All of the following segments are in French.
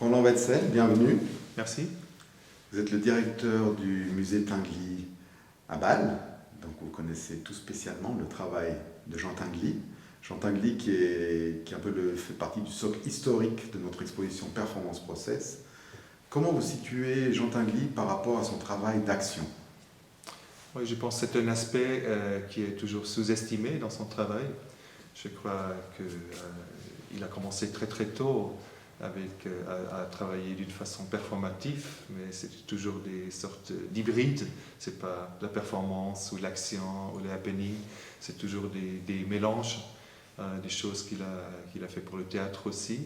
Roland Wetzel, bienvenue. Merci. Vous êtes le directeur du musée Tinguely à Bâle. Donc vous connaissez tout spécialement le travail de Jean Tinguely. Jean Tinguely qui un peu fait partie du socle historique de notre exposition Performance Process. Comment vous situez Jean Tinguely par rapport à son travail d'action? Oui, je pense que c'est un aspect qui est toujours sous-estimé dans son travail. Je crois qu'il a commencé très très tôt à travailler d'une façon performative, mais c'est toujours des sortes d'hybrides. Ce n'est pas la performance ou l'action ou le happening, c'est toujours des mélanges, des choses qu'il a fait pour le théâtre aussi.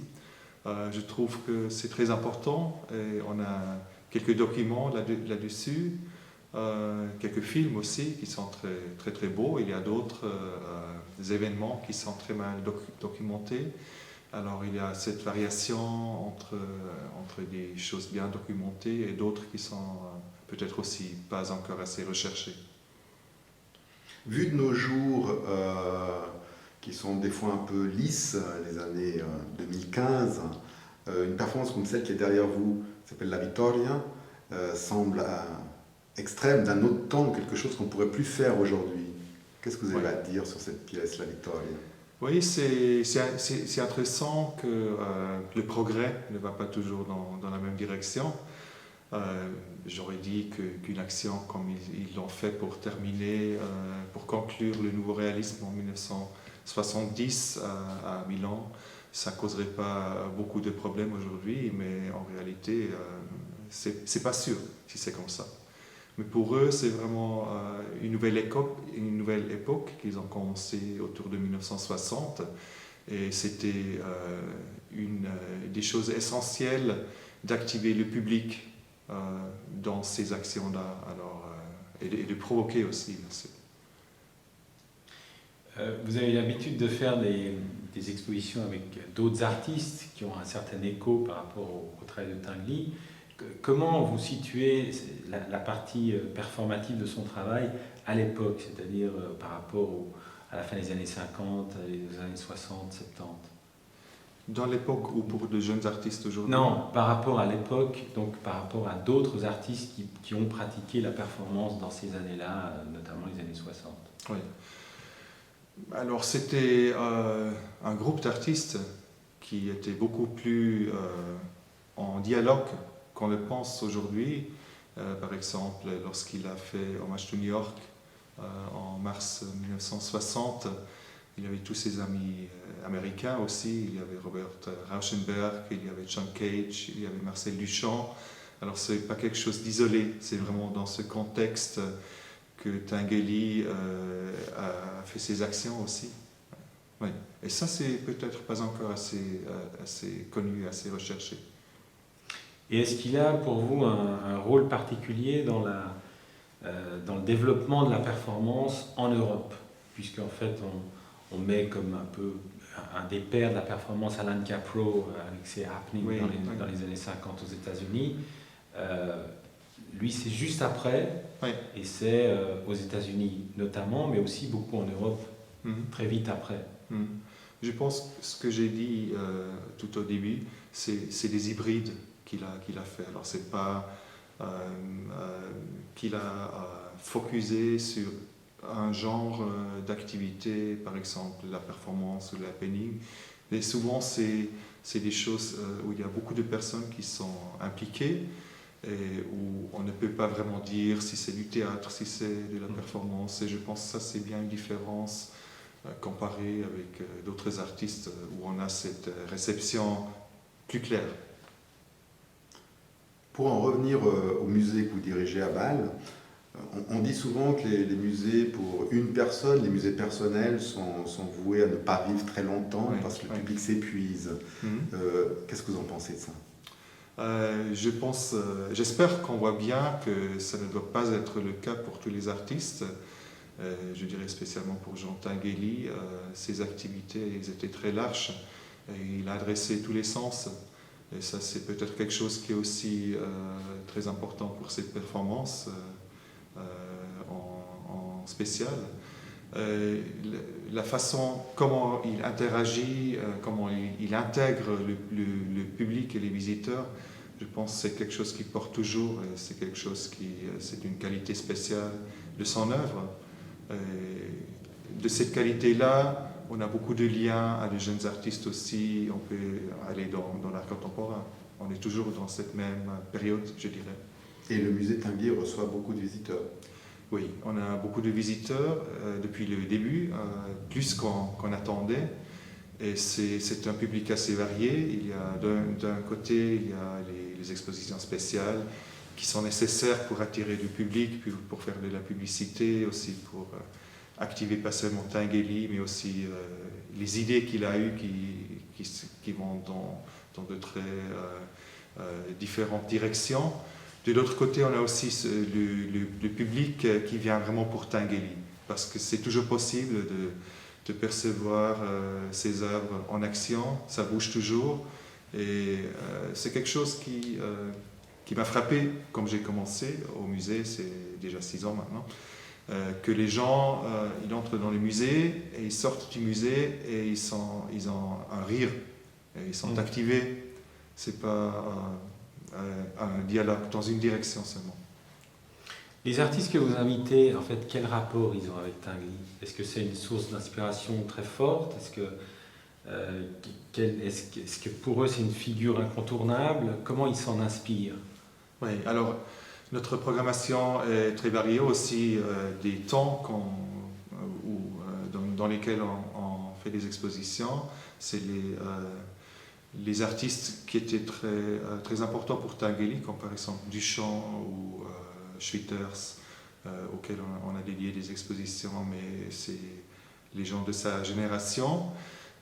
Je trouve que c'est très important et on a quelques documents là-dessus. Quelques films aussi qui sont très, très, très beaux. Il y a d'autres événements qui sont très mal documentés. Alors il y a cette variation entre des choses bien documentées et d'autres qui sont peut-être aussi pas encore assez recherchées. Vu de nos jours, qui sont des fois un peu lisses, les années 2015, une performance comme celle qui est derrière vous, qui s'appelle La Vittoria, semble extrême, d'un autre temps, quelque chose qu'on ne pourrait plus faire aujourd'hui. Qu'est-ce que vous avez à dire sur cette pièce, La Vittoria? Oui, c'est intéressant que le progrès ne va pas toujours dans la même direction. J'aurais dit qu'une action comme ils l'ont fait pour terminer, pour conclure le nouveau réalisme en 1970 à Milan, ça ne causerait pas beaucoup de problèmes aujourd'hui, mais en réalité, c'est pas sûr si c'est comme ça. Mais pour eux, c'est vraiment une nouvelle époque qu'ils ont commencé autour de 1960. Et c'était des choses essentielles d'activer le public dans ces actions-là, et de provoquer aussi. Vous avez l'habitude de faire des expositions avec d'autres artistes qui ont un certain écho par rapport au travail de Tinguely. Comment vous situez la partie performative de son travail à l'époque, c'est-à-dire par rapport à la fin des années 50, les années 60, 70? Dans l'époque ou pour de jeunes artistes aujourd'hui? Non, par rapport à l'époque, donc par rapport à d'autres artistes qui ont pratiqué la performance dans ces années-là, notamment les années 60. Oui. Alors c'était un groupe d'artistes qui était beaucoup plus en dialogue qu'on le pense aujourd'hui. Par exemple, lorsqu'il a fait Hommage to New York en mars 1960, il y avait tous ses amis américains aussi. Il y avait Robert Rauschenberg, il y avait John Cage, il y avait Marcel Duchamp. Alors ce n'est pas quelque chose d'isolé, c'est vraiment dans ce contexte que Tinguely a fait ses actions aussi. Oui. Et ça, c'est peut-être pas encore assez connu, assez recherché. Et est-ce qu'il a pour vous un rôle particulier dans le développement de la performance en Europe? Puisqu'en fait, on met comme un peu un des pères de la performance Alan Capro avec ses happenings dans les années 50 aux États-Unis. Lui, c'est juste après, et c'est aux États-Unis notamment, mais aussi beaucoup en Europe, très vite après. Je pense que ce que j'ai dit tout au début, c'est des hybrides qu'il a fait. Alors, c'est pas qu'il a focusé sur un genre d'activité, par exemple la performance ou le happening, mais souvent c'est des choses où il y a beaucoup de personnes qui sont impliquées et où on ne peut pas vraiment dire si c'est du théâtre, si c'est de la performance. Et je pense que ça, c'est bien une différence comparée avec d'autres artistes où on a cette réception plus claire. Pour en revenir au musée que vous dirigez à Bâle, on dit souvent que les musées pour une personne, les musées personnels sont voués à ne pas vivre très longtemps parce que le public s'épuise. Qu'est-ce que vous en pensez de ça? J'espère qu'on voit bien que ça ne doit pas être le cas pour tous les artistes. Je dirais spécialement pour Jean Tinguely, ses activités elles étaient très larges et il a adressé tous les sens. Et ça, c'est peut-être quelque chose qui est aussi très important pour cette performance en spécial. la façon comment il interagit, comment il intègre le public et les visiteurs, je pense que c'est quelque chose qui porte toujours, et c'est quelque chose c'est une qualité spéciale de son œuvre. De cette qualité-là, on a beaucoup de liens à des jeunes artistes aussi, on peut aller dans l'art contemporain. On est toujours dans cette même période, je dirais. Et le musée Tinguely reçoit beaucoup de visiteurs. Oui, on a beaucoup de visiteurs depuis le début, plus qu'on attendait. Et c'est un public assez varié. Il y a d'un côté, il y a les expositions spéciales qui sont nécessaires pour attirer du public, pour faire de la publicité, aussi pour activer pas seulement Tinguely, mais aussi les idées qu'il a eues qui vont dans de très différentes directions. De l'autre côté, on a aussi le public qui vient vraiment pour Tinguely, parce que c'est toujours possible de percevoir ses œuvres en action, ça bouge toujours, et c'est quelque chose qui m'a frappé quand j'ai commencé au musée, c'est déjà 6 ans maintenant, que les gens, ils entrent dans le musée et ils sortent du musée et ils ont un rire, et ils sont activés, c'est pas un dialogue dans une direction seulement. Les artistes que vous invitez, en fait, quel rapport ils ont avec Tinguely? Est-ce que c'est une source d'inspiration très forte? Est-ce que pour eux c'est une figure incontournable? Comment ils s'en inspirent? Oui, alors notre programmation est très variée aussi, des temps dans lesquels on fait des expositions. C'est les artistes qui étaient très importants pour Tinguely, comme par exemple Duchamp ou Schwitters, auxquels on a dédié des expositions, mais c'est les gens de sa génération.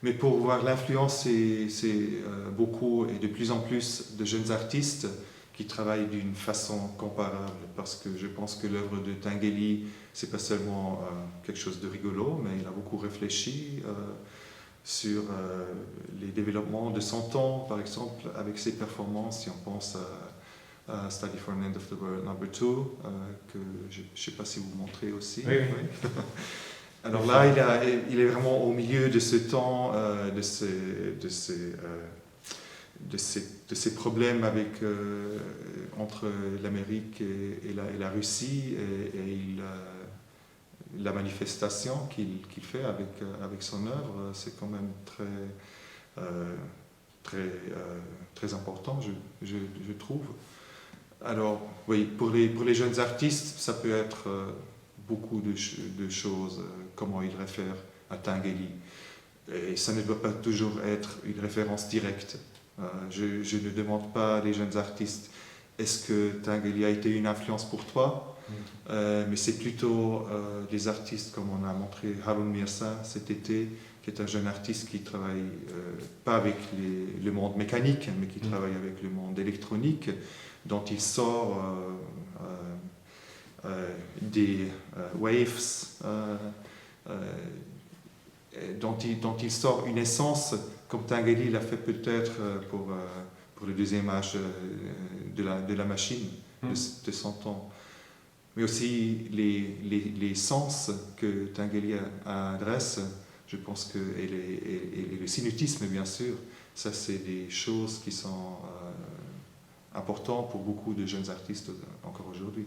Mais pour voir l'influence, c'est beaucoup et de plus en plus de jeunes artistes qui travaillent d'une façon comparable, parce que je pense que l'œuvre de Tinguely, c'est pas seulement quelque chose de rigolo, mais il a beaucoup réfléchi sur les développements de son temps, par exemple, avec ses performances. Si on pense à Study for an End of the World No. 2, que je ne sais pas si vous montrez aussi. Oui, oui. Oui. Alors là, il est vraiment au milieu de ce temps, de ces problèmes entre l'Amérique et la Russie, et la manifestation qu'il fait avec son œuvre, c'est quand même très important, je trouve. Alors, oui, pour les jeunes artistes, ça peut être beaucoup de choses, comment ils réfèrent à Tinguely. Et ça ne doit pas toujours être une référence directe. Je ne demande pas à les jeunes artistes, est-ce que Tinguely a été une influence pour toi? Mais c'est plutôt des artistes comme on a montré Harun Mirza cet été, qui est un jeune artiste qui travaille pas avec le monde mécanique, mais qui travaille avec le monde électronique, dont il sort des waves, dont il sort une essence, comme Tinguely l'a fait peut-être pour le deuxième âge de la machine, de son temps. Mais aussi les sens que Tinguely adresse, je pense que, et le cinétisme bien sûr, ça c'est des choses qui sont importantes pour beaucoup de jeunes artistes encore aujourd'hui.